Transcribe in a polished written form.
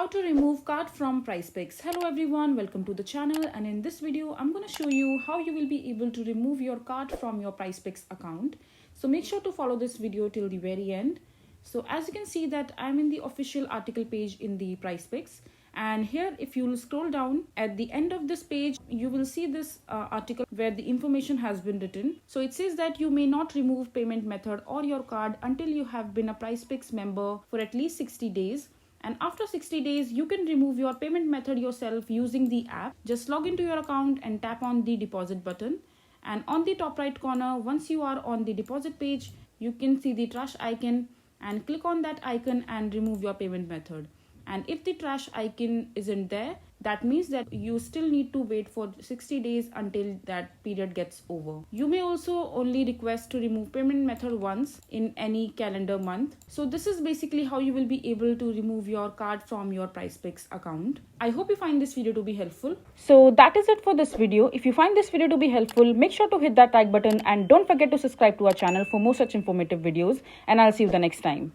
How to remove card from PrizePicks. Hello everyone, welcome to the channel, and in this video I'm going to show you how you will be able to remove your card from your PrizePicks account. So make sure to follow this video till the very end. So as you can see that I'm in the official article page in the PrizePicks, and here if you'll scroll down at the end of this page you will see this article where the information has been written. So it says that you may not remove payment method or your card until you have been a PrizePicks member for at least 60 days. And after 60 days, you can remove your payment method yourself using the app. Just log into your account and tap on the deposit button. And on the top right corner, once you are on the deposit page, you can see the trash icon and click on that icon and remove your payment method. And if the trash icon isn't there, that means that you still need to wait for 60 days until that period gets over. You may also only request to remove payment method once in any calendar month. So this is basically how you will be able to remove your card from your PrizePicks account. I hope you find this video to be helpful. So that is it for this video. If you find this video to be helpful, make sure to hit that like button and don't forget to subscribe to our channel for more such informative videos, and I'll see you the next time.